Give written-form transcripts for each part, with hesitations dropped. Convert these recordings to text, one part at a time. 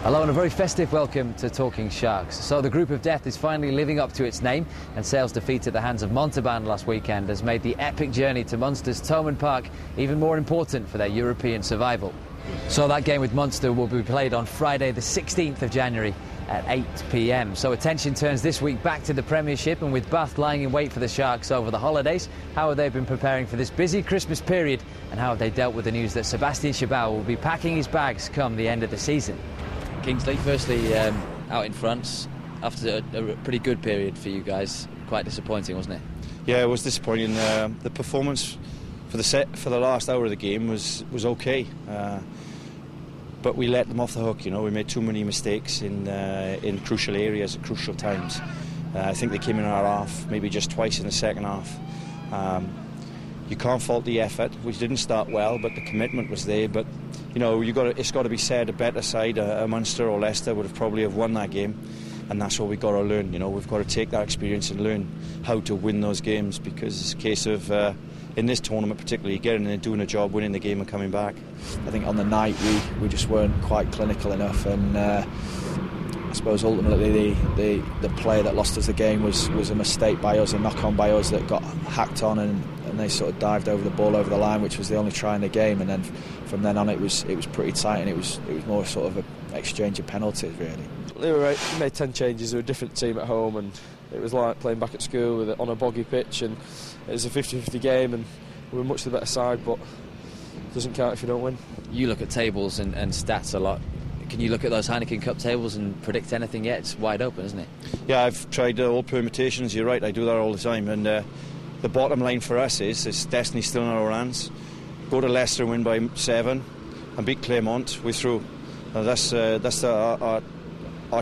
Hello and a very festive welcome to Talking Sharks. So the group of death is finally living up to its name, and Sale's defeat at the hands of Montauban last weekend has made the epic journey to Munster's Beaumont Park even more important for their European survival. So that game with Munster will be played on Friday the 16th of January at 8 p.m. So attention turns this week back to the Premiership, and with Bath lying in wait for the Sharks over the holidays, how have they been preparing for this busy Christmas period, and how have they dealt with the news that Sebastien Chabal will be packing his bags come the end of the season? Kingsley, firstly, out in France after a pretty good period for you guys. Quite disappointing, wasn't it? Yeah, it was disappointing. The performance for the last hour of the game was okay, but we let them off the hook. You know, we made too many mistakes in crucial areas at crucial times. I think they came in our half maybe just twice in the second half. You can't fault the effort. We didn't start well, but the commitment was there. But you know, it's got to be said, a better side, a Munster or Leicester would have probably won that game, and that's what we've got to learn. You know, we've got to take that experience and learn how to win those games, because it's a case of in this tournament particularly, getting in and doing a job, winning the game and coming back. I think on the night we just weren't quite clinical enough, and I suppose ultimately the player that lost us the game was a mistake by us, a knock-on by us that got hacked on, and they sort of dived over the ball over the line, which was the only try in the game. And then from then on it was pretty tight, and it was more sort of an exchange of penalties really. We made 10 changes. They were a different team at home, and it was like playing back at school on a boggy pitch, and it was a 50-50 game, and we were much the better side, but it doesn't count if you don't win. You look at tables and stats a lot. Can you look at those Heineken Cup tables and predict anything yet? It's wide open, isn't it? Yeah, I've tried all permutations. You're right, I do that all the time, and the bottom line for us is destiny's still in our hands. Go to Leicester and win by 7 and beat Clermont, we're through. That's our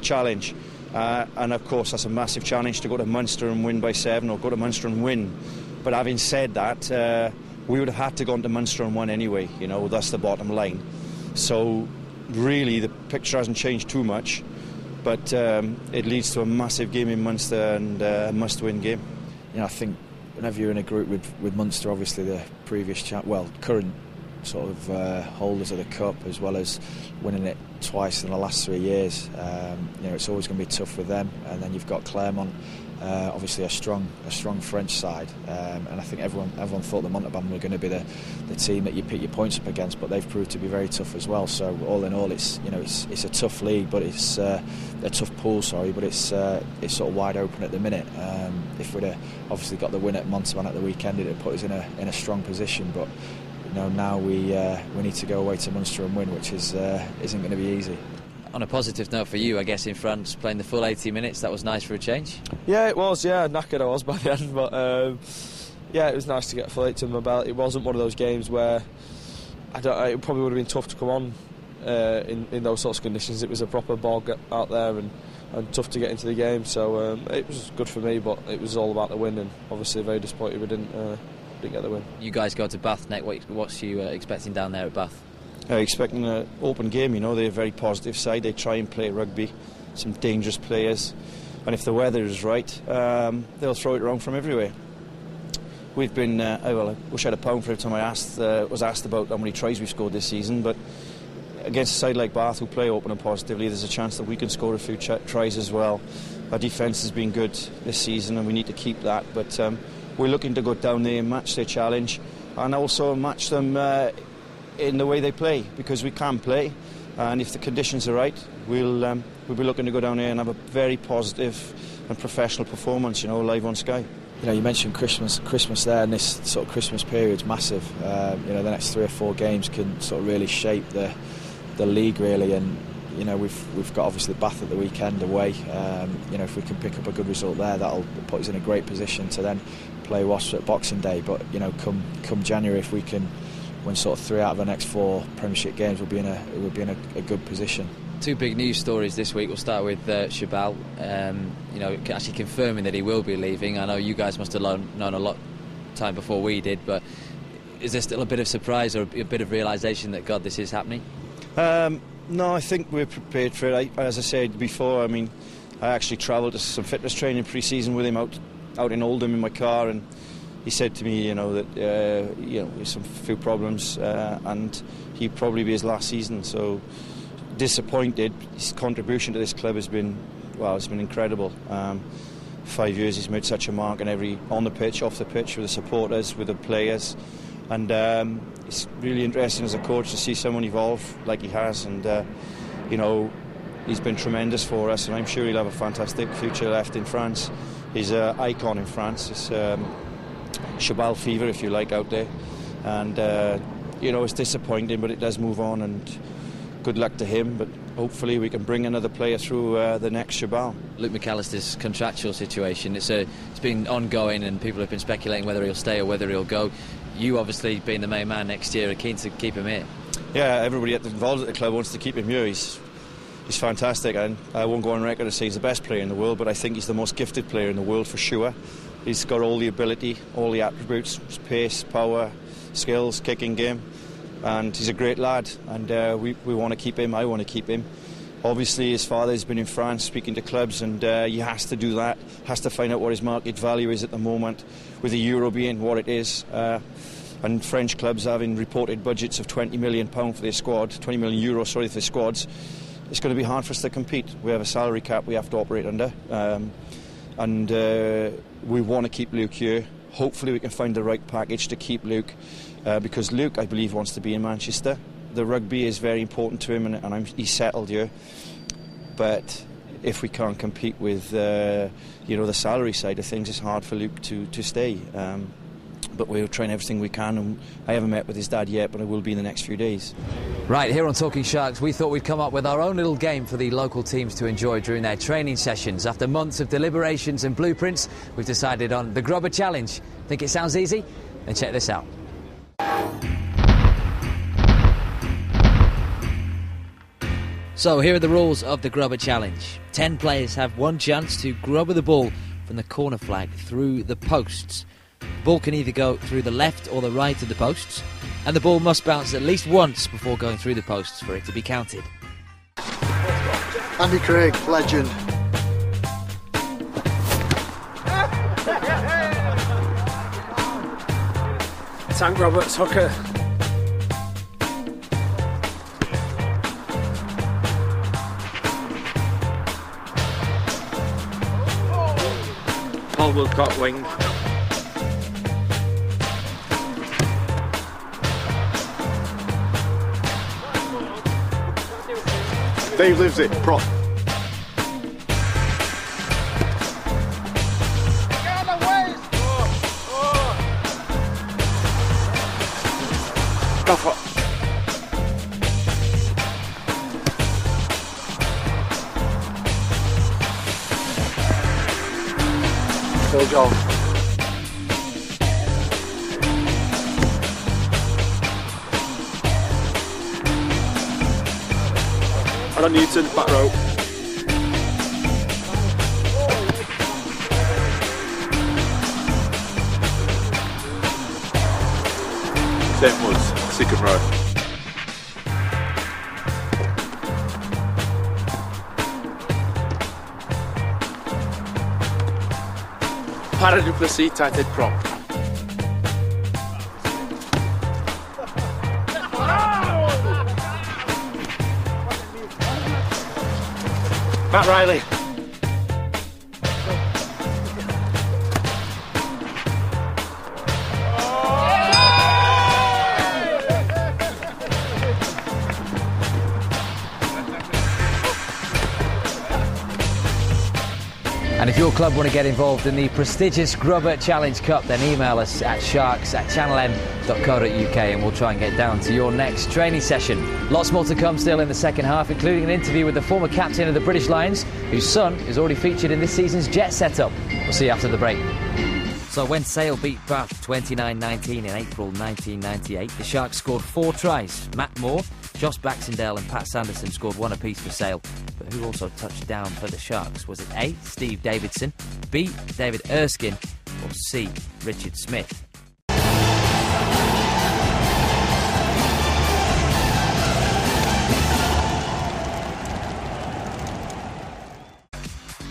challenge, and of course that's a massive challenge to go to Munster and win by 7, or go to Munster and win. But having said that, we would have had to go into Munster and won anyway. You know, that's the bottom line. So really the picture hasn't changed too much, but it leads to a massive game in Munster and a must-win game. You know, I think whenever you're in a group with Munster, obviously the previous current sort of holders of the cup, as well as winning it twice in the last 3 years, you know, it's always going to be tough with them. And then you've got Clermont, obviously a strong French side, and I think everyone thought that Montauban were going to be the team that you pick your points up against, but they've proved to be very tough as well. So all in all, it's a tough league, but it's a tough pool, but it's sort of wide open at the minute. If we'd have obviously got the win at Montauban at the weekend, it'd put us in a strong position, but you know, now we need to go away to Munster and win, which isn't going to be easy. On a positive note for you, I guess, in France, playing the full 80 minutes, that was nice for a change? Yeah, it was, knackered I was by the end, but yeah, it was nice to get a full 80 under my belt. It wasn't one of those games where, it probably would have been tough to come on in those sorts of conditions. It was a proper bog out there, and tough to get into the game, so it was good for me, but it was all about the win, and obviously very disappointed we didn't get the win. You guys go to Bath next. What's you expecting down there at Bath? Expecting an open game. You know, they're a very positive side. They try and play rugby, some dangerous players, and if the weather is right, they'll throw it around from everywhere. We've been I wish I had a pound for every time I was asked about how many tries we've scored this season, but against a side like Bath who play open and positively, there's a chance that we can score a few tries as well. Our defence has been good this season, and we need to keep that, but we're looking to go down there and match their challenge, and also match them in the way they play, because we can play, and if the conditions are right, we'll be looking to go down there and have a very positive and professional performance, you know, live on Sky. You know, you mentioned Christmas there, and this sort of Christmas period's massive. You know, the next 3 or 4 games can sort of really shape the league really, and you know, we've got obviously Bath at the weekend away. You know, if we can pick up a good result there, that'll put us in a great position to then play Wasps at Boxing Day. But you know, come January, if we can win sort of 3 out of the next 4 Premiership games, we'll be in a good position. 2 big news stories this week. We'll start with Chabal. You know, actually confirming that he will be leaving. I know you guys must have known a lot time before we did, but is there still a bit of surprise or a bit of realisation that, God, this is happening? No, I think we're prepared for it. As I said before, I mean, I actually travelled to some fitness training pre-season with him out in Oldham in my car, and he said to me, you know, that you know, there's some few problems, and he'd probably be his last season. So disappointed. His contribution to this club has been, well, it's been incredible. 5 years he's made such a mark on the pitch, off the pitch, with the supporters, with the players, and it's really interesting as a coach to see someone evolve like he has, and you know, he's been tremendous for us, and I'm sure he'll have a fantastic future left in France. He's an icon in France. It's Chabal fever, if you like, out there, and you know, it's disappointing, but it does move on, and good luck to him, but hopefully we can bring another player through the next Chabal. Luke McAllister's contractual situation, it's been ongoing, and people have been speculating whether he'll stay or whether he'll go. You, obviously, being the main man next year, are keen to keep him here. Yeah, everybody involved at the club wants to keep him here. He's fantastic, and I won't go on record to say he's the best player in the world, but I think he's the most gifted player in the world for sure. He's got all the ability, all the attributes, pace, power, skills, kicking game, and he's a great lad, and we want to keep him. I want to keep him. Obviously his father's been in France speaking to clubs, and he has to do that, has to find out what his market value is at the moment, with the euro being what it is, and French clubs having reported budgets of £20 million for their squad, €20 million for their squads. It's going to be hard for us to compete. We have a salary cap we have to operate under, and we want to keep Luke here. Hopefully we can find the right package to keep Luke, because Luke, I believe, wants to be in Manchester. The rugby is very important to him, and he's settled here. But if we can't compete with you know, the salary side of things, it's hard for Luke to stay. But we're trying everything we can, and I haven't met with his dad yet, but I will be in the next few days. Right, here on Talking Sharks, we thought we'd come up with our own little game for the local teams to enjoy during their training sessions. After months of deliberations and blueprints, we've decided on the Grubber Challenge. Think it sounds easy? Then check this out. So here are the rules of the Grubber Challenge. 10 players have one chance to grubber the ball from the corner flag through the posts. The ball can either go through the left or the right of the posts, and the ball must bounce at least once before going through the posts for it to be counted. Andy Craig, legend. Tank Roberts, hooker. Paul Woodcock, wing. Dave Livesey, prop. Gaffer. Phil Jones. Adam Newton, back row. St Woods, second row. Para Duplessis, tight head prop. Matt Riley. And if your club want to get involved in the prestigious Grubber Challenge Cup, then email us at sharks@channelm.co.uk and we'll try and get down to your next training session. Lots more to come still in the second half, including an interview with the former captain of the British Lions, whose son is already featured in this season's Jet setup. We'll see you after the break. So when Sale beat Bath 29-19 in April 1998, the Sharks scored 4 tries. Matt Moore, Josh Baxendale and Pat Sanderson scored 1 apiece for Sale. But who also touched down for the Sharks? Was it A, Steve Davidson, B, David Erskine, or C, Richard Smith?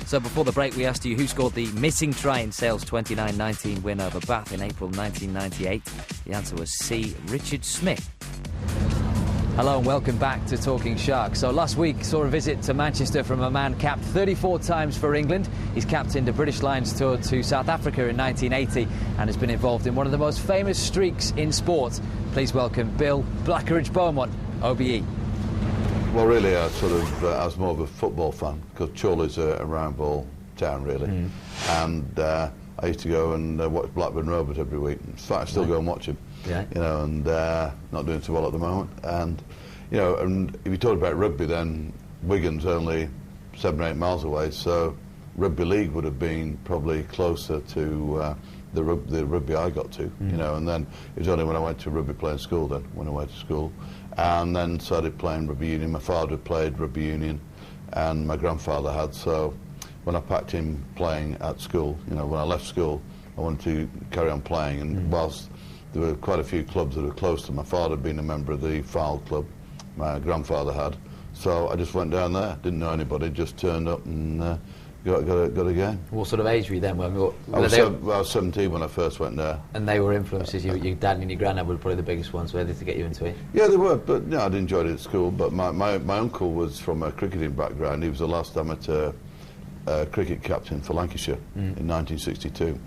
So before the break, we asked you who scored the missing try in Sale's 29-19 win over Bath in April 1998. The answer was C, Richard Smith. Hello and welcome back to Talking Sharks. So last week saw a visit to Manchester from a man capped 34 times for England. He's captained the British Lions tour to South Africa in 1980 and has been involved in one of the most famous streaks in sport. Please welcome Bill Blackeridge Beaumont, OBE. Well, really, I was more of a football fan because Chorley's a round ball town, really. And I used to go and watch Blackburn Rovers every week. In fact, I still go and watch him. Yeah. You know, and not doing so well at the moment. And you know, and if you talk about rugby, then Wigan's only 7 or 8 miles away, so rugby league would have been probably closer to the rugby I got to. You know, and then it was only when I went to rugby playing school then, when I went to school, and then started playing rugby union. My father had played rugby union, and my grandfather had. So when I packed him playing at school, you know, when I left school, I wanted to carry on playing, and whilst there were quite a few clubs that were close to my father had been a member of the Fowl Club, my grandfather had. So I just went down there, didn't know anybody, just turned up and got a game. What sort of age were you then? I was 17 when I first went there. And they were influences, your dad and your granddad were probably the biggest ones, were they, to get you into it? Yeah, they were, but yeah, I'd enjoyed it at school. But my uncle was from a cricketing background. He was the last amateur cricket captain for Lancashire in 1962.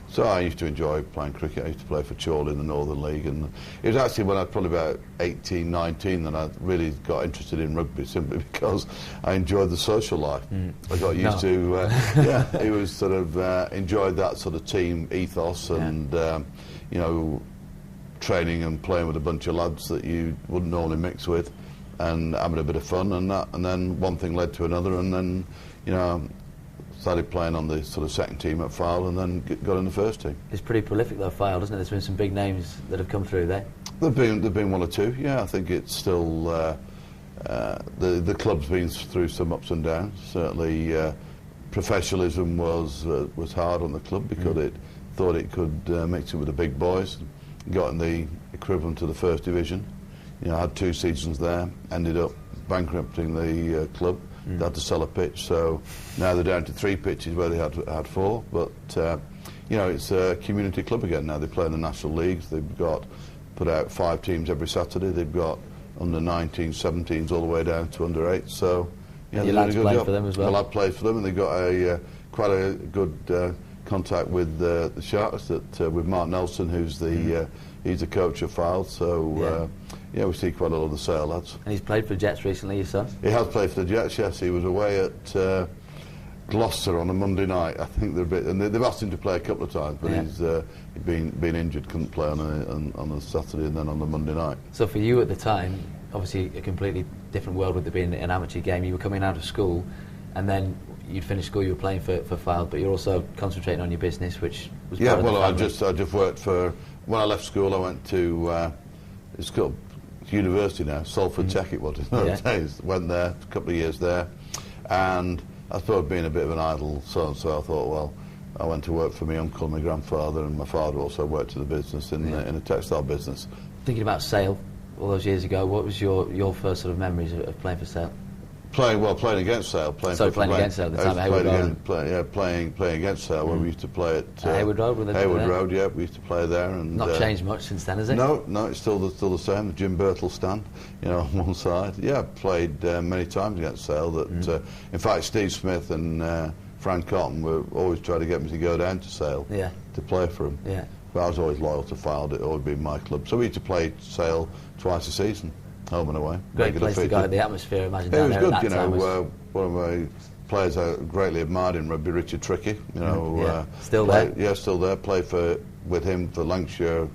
So I used to enjoy playing cricket. I used to play for Chorley in the Northern League, and it was actually when I was probably about 18, 19 that I really got interested in rugby, simply because I enjoyed the social life. I got used to, it was sort of enjoyed that sort of team ethos and you know, training and playing with a bunch of lads that you wouldn't normally mix with, and having a bit of fun and that, and then one thing led to another, and then you know, started playing on the sort of second team at Fylde, and then got in the first team. It's pretty prolific though, Fylde, isn't it? There's been some big names that have come through there. There've been one or two. Yeah, I think it's still the club's been through some ups and downs. Certainly, professionalism was hard on the club because it thought it could mix it with the big boys. Got in the equivalent to the first division. You know, had 2 seasons there. Ended up bankrupting the club. They had to sell a pitch, so now they're down to 3 pitches where they had 4. But you know, it's a community club again now. They play in the national leagues. They've put out 5 teams every Saturday. They've got under 19, 17s all the way down to under 8. So yeah, your lads played for them as well. Well, I played for them, and they've got quite a good contact with the Sharks. With Mark Nelson, who's he's the coach of Fylde. So. Yeah, we see quite a lot of the Sale lads. And he's played for Jets recently, your son? He has played for the Jets, yes. He was away at Gloucester on a Monday night. I think they've asked him to play a couple of times, but he's been injured, couldn't play on a Saturday and then on the Monday night. So for you at the time, obviously a completely different world with it being an amateur game. You were coming out of school, and then you'd finished school, you were playing for Fylde, but you're also concentrating on your business, which was part of the family. I just worked for. When I left school, I went to it's called university now, Salford Tech it was in those days. Went there, a couple of years there, and I thought being a bit of an idle son, so I thought, well, I went to work for my uncle, my grandfather, and my father also worked in the business, in a textile business. Thinking about Sale all those years ago, what was your first sort of memories of playing for Sale? Playing against Sale. Playing against Sale at the time, Hayward Road. Playing against Sale when we used to play at Hayward Road. Hayward Road, yeah, we used to play there. And not changed much since then, has it? No, it's still the same. The Jim Birtle stand, you know, on one side. Yeah, played many times against Sale. That in fact, Steve Smith and Frank Cotton were always trying to get me to go down to Sale to play for them. Yeah. But I was always loyal to Fylde. It always been my club. So we used to play Sale twice a season. Home and away. Great place to go. The atmosphere, imagine. It was good, you know. One of my players I greatly admired in rugby, Richard Trickey. You know, still there. Yeah, still there. Played with him for Lancashire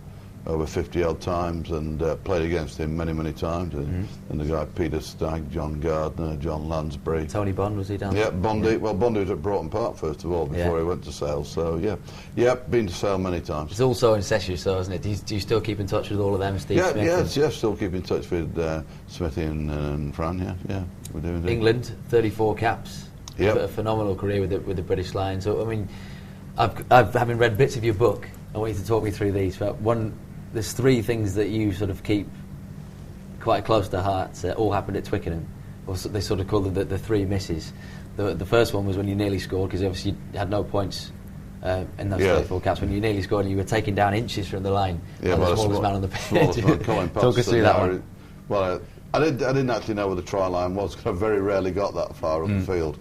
over 50-odd times, and played against him many times. And the guy Peter Stagg, John Gardner, John Lansbury. Tony Bond, was he down there? Yeah, Bondi. Yeah. Well, Bondi was at Broughton Park first of all before he went to Sale. So yeah, been to Sale many times. It's also incestuous, though, isn't it? Do you still keep in touch with all of them, Steve Smith? Yeah, still keep in touch with Smithy and Fran. Yeah, we're doing. England, 34 caps. Yeah, a phenomenal career with the British Lions. So I mean, I've having read bits of your book, I want you to talk me through these. There's 3 things that you sort of keep quite close to heart. All happened at Twickenham. Or they sort of call them the 3 misses. The first one was when you nearly scored, because obviously you had no points in those 34 caps. When you nearly scored and you were taken down inches from the line. Yeah, the smallest man on the pitch. Talk us through that one. Well, I didn't actually know where the try line was, because I very rarely got that far up the field.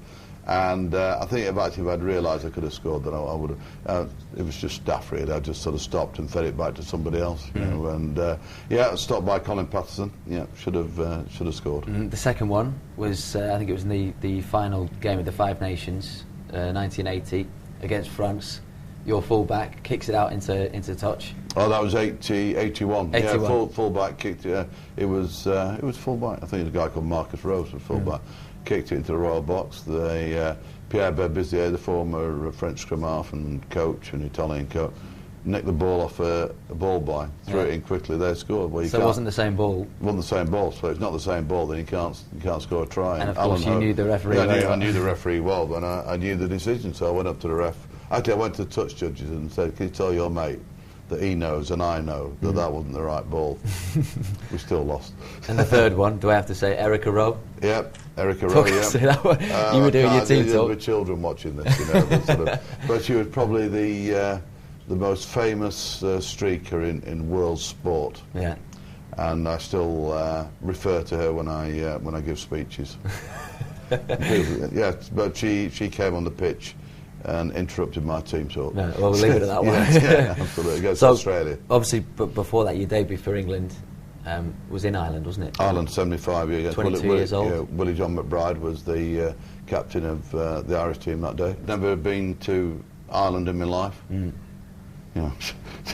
And I think if I'd realised I could have scored, then I would have. It was just staff, really. I just sort of stopped and fed it back to somebody else. You know, and stopped by Colin Patterson. Yeah, should have scored. The second one was, I think it was in the final game of the Five Nations, 1980, against France. Your full-back kicks it out into touch. Oh, that was 81. Yeah, full-back kicked it. It was full-back. I think it was a guy called Marcus Rose was full-back. Kicked it into the royal box. Pierre Berbizier, the former French scrum half and coach and Italian coach, nicked the ball off a ball boy, threw it in quickly. They scored. Well, so it wasn't the same ball. It wasn't the same ball. So if it's not the same ball, then you can't score a try. And of course, you knew the referee. Yeah, I knew the referee well, and I knew the decision. So I went up to the ref. Actually, I went to the touch judges and said, "Can you tell your mate that he knows and I know that wasn't the right ball?" We still lost. And the third one, do I have to say Erica Rowe? Yep, Erica Rowe. Yeah. You were doing your team talk. With children watching this, you know. But she was probably the most famous streaker in world sport. Yeah. And I still refer to her when I give speeches. Yeah, but she came on the pitch and interrupted my team talk. No, well, we'll leave it at that one. Yeah, absolutely. Against Australia. Obviously, but before that, your debut for England was in Ireland, wasn't it? Ireland, 75 years. 22 years old. Yeah, Willie John McBride was the captain of the Irish team that day. Never been to Ireland in my life. You know,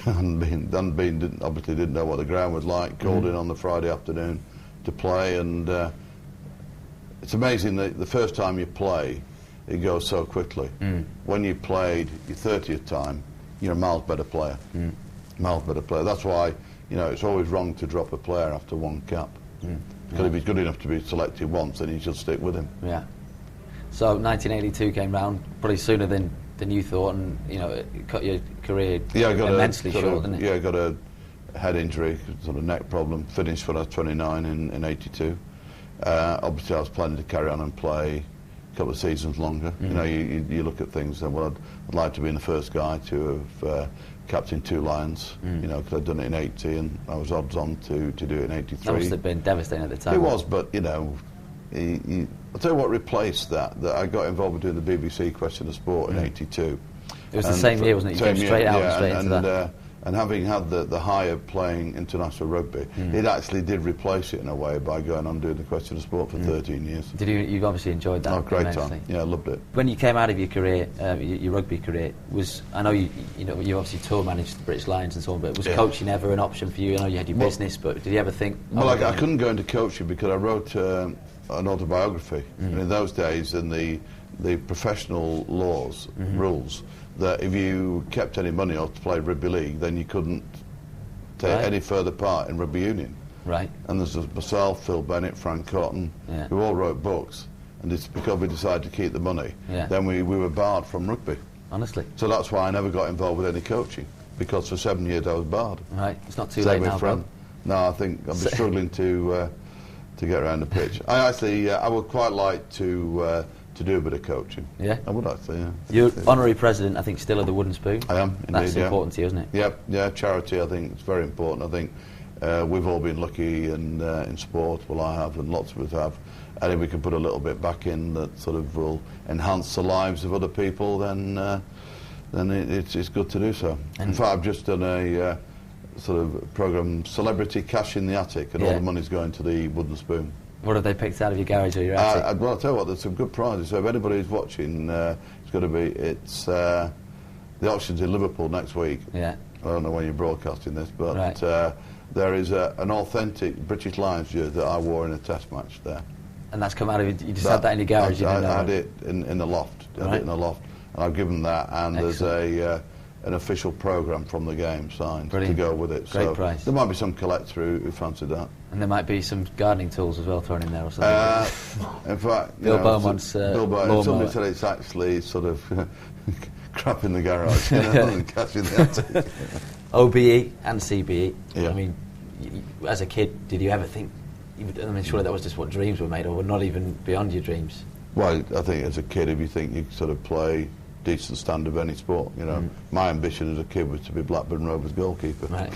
obviously didn't know what the ground was like. Called in on the Friday afternoon to play, and it's amazing that the first time you play, it goes so quickly. When you played your 30th time, you're a miles better player. Miles better player. That's why, you know, it's always wrong to drop a player after one cap. Because if he's good enough to be selected once, then you should stick with him. Yeah. So 1982 came round pretty sooner than you thought, and you know, it cut your career immensely short, didn't it? Yeah, I got a head injury, sort of neck problem. Finished when I was 29 in 82. Obviously, I was planning to carry on and play couple of seasons longer. You know, you look at things and, well, I'd like to be the first guy to have captained 2 Lions, you know, because I'd done it in 80 and I was odds on to do it in 83. That must have been devastating at the time. It was, but, you know, I'll tell you what replaced that I got involved with doing the BBC Question of Sport in 82. It was the same year, wasn't it? You came straight out and straight into that. And having had the high of playing international rugby, it actually did replace it in a way by going on doing the Question of Sport for 13 years. Did you? You've obviously enjoyed that. Oh, great immensely. time. Yeah, I loved it. When you came out of your career, your rugby career, I know you obviously tour managed the British Lions and so on, but was coaching ever an option for you? I know you had your business, but did you ever think? Well, I couldn't go into coaching because I wrote an autobiography, and in those days, in the professional laws rules, that if you kept any money or played rugby league, then you couldn't take any further part in rugby union. Right. And there's myself, Phil Bennett, Frank Cotton, who all wrote books, and it's because we decided to keep the money, then we were barred from rugby. Honestly. So that's why I never got involved with any coaching, because for 7 years I was barred. Right. It's not too late now, bro. No, I think I'll be struggling to get around the pitch. I would quite like to do a bit of coaching. Yeah? I would actually, yeah. You're honorary president, I think, still of the Wooden Spoon. I am, indeed. That's important to you, isn't it? Yep, yeah, charity, I think it's very important. I think we've all been lucky in sport, well, I have, and lots of us have. And if we can put a little bit back in that sort of will enhance the lives of other people, then it's good to do so. In fact, I've just done a sort of programme, Celebrity Cash in the Attic, and all the money's going to the Wooden Spoon. What have they picked out of your garage or your attic? Well, I'll tell you what, there's some good prizes. So if anybody's watching, it's got to be, the auction's in Liverpool next week. Yeah. I don't know when you're broadcasting this, but there is an authentic British Lions jersey that I wore in a test match there. And that's come out of you just had that in your garage? I had it in the loft. I had it in the loft. And I've given that, and excellent. There's an official programme from the game signed to go with it. Great price. There might be some collector who fancied that. And there might be some gardening tools as well thrown in there or something. In fact, Bill Beaumont's somebody said it's actually sort of crap in the garage, and cash in the attic. OBE and CBE. Yeah. I mean, as a kid, did you ever think? I mean, surely that was just what dreams were made of, or not even beyond your dreams. Well, I think as a kid, if you think you sort of play decent standard of any sport. You know, my ambition as a kid was to be Blackburn Rovers goalkeeper. Right.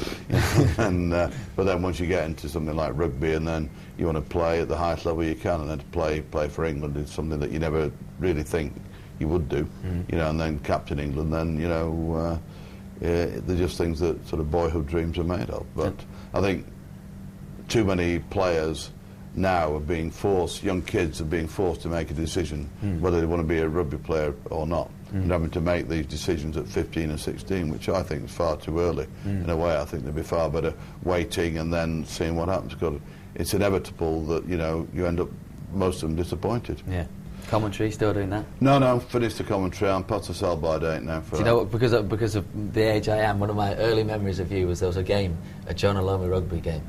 And but then once you get into something like rugby, and then you want to play at the highest level you can, and then to play for England is something that you never really think you would do. You know, and then captain England, then you know, they're just things that sort of boyhood dreams are made of. But I think too many players now are being forced, young kids are being forced to make a decision whether they want to be a rugby player or not, and having to make these decisions at 15 and 16, which I think is far too early. In a way, I think they'd be far better waiting and then seeing what happens, because it's inevitable that, you know, you end up, most of them, disappointed. Yeah. Commentary, still doing that? No, finished the commentary. I'm past the sell-by date now. Do you know what, because of the age I am, one of my early memories of you was there was a game, a John Aloma rugby game.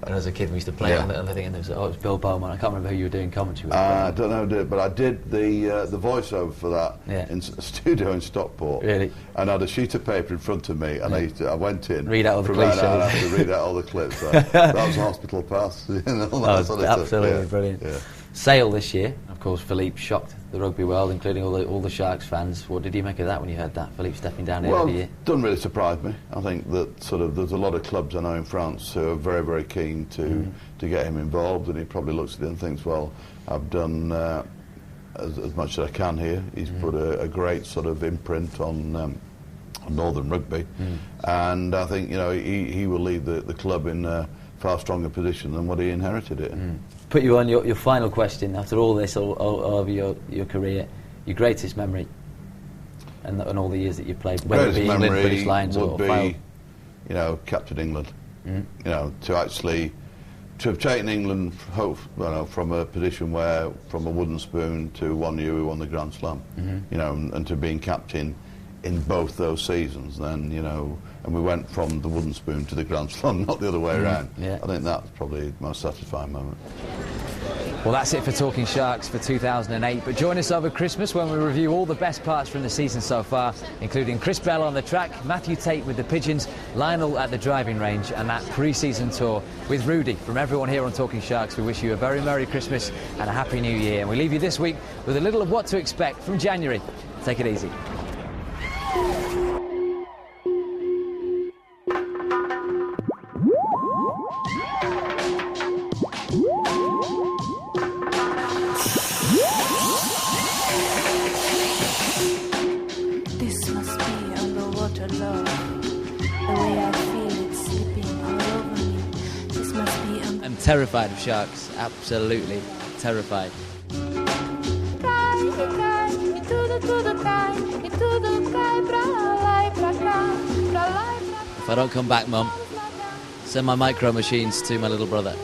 And as a kid, we used to play on the thing, and it was Bill Beaumont. I can't remember who you were doing commentary with. I don't know, but I did the voiceover for that in a studio in Stockport. Really? And I had a sheet of paper in front of me, and I went in. Read out all the cliches. I had to read out all the clips. That was a hospital pass. You know, that sort of absolutely brilliant. Yeah. Sale this year, of course. Philippe shocked the rugby world, including all the Sharks fans. What did you make of that when you heard that? Philippe stepping down here every year. Doesn't really surprise me. I think that sort of there's a lot of clubs I know in France who are very, very keen to get him involved, and he probably looks at it and thinks, well, I've done as much as I can here. He's put a great sort of imprint on Northern rugby, and I think, you know, he will leave the club in a far stronger position than what he inherited it in. Put you on your final question after all this, all over your career, your greatest memory, and all the years that you've played, whether it be England, British Lions, would or be, you know, captain England. You know, to have taken England, from a position where, from a wooden spoon to one year we won the Grand Slam, you know, and to being captain in both those seasons, then, you know, and we went from the wooden spoon to the Grand Slam, not the other way around. I think that's probably the most satisfying moment. Well, that's it for Talking Sharks for 2008, but join us over Christmas when we review all the best parts from the season so far, including Chris Bell on the track, Matthew Tate with the Pigeons, Lionel at the driving range, and that pre-season tour with Rudy. From everyone here on Talking Sharks, we wish you a very Merry Christmas and a Happy New Year, and we leave you this week with a little of what to expect from January. Take it easy. This must be underwater love. The way I feel it slipping all over me. This must be I'm terrified of sharks, absolutely terrified. If I don't come back, Mum, send my micro machines to my little brother.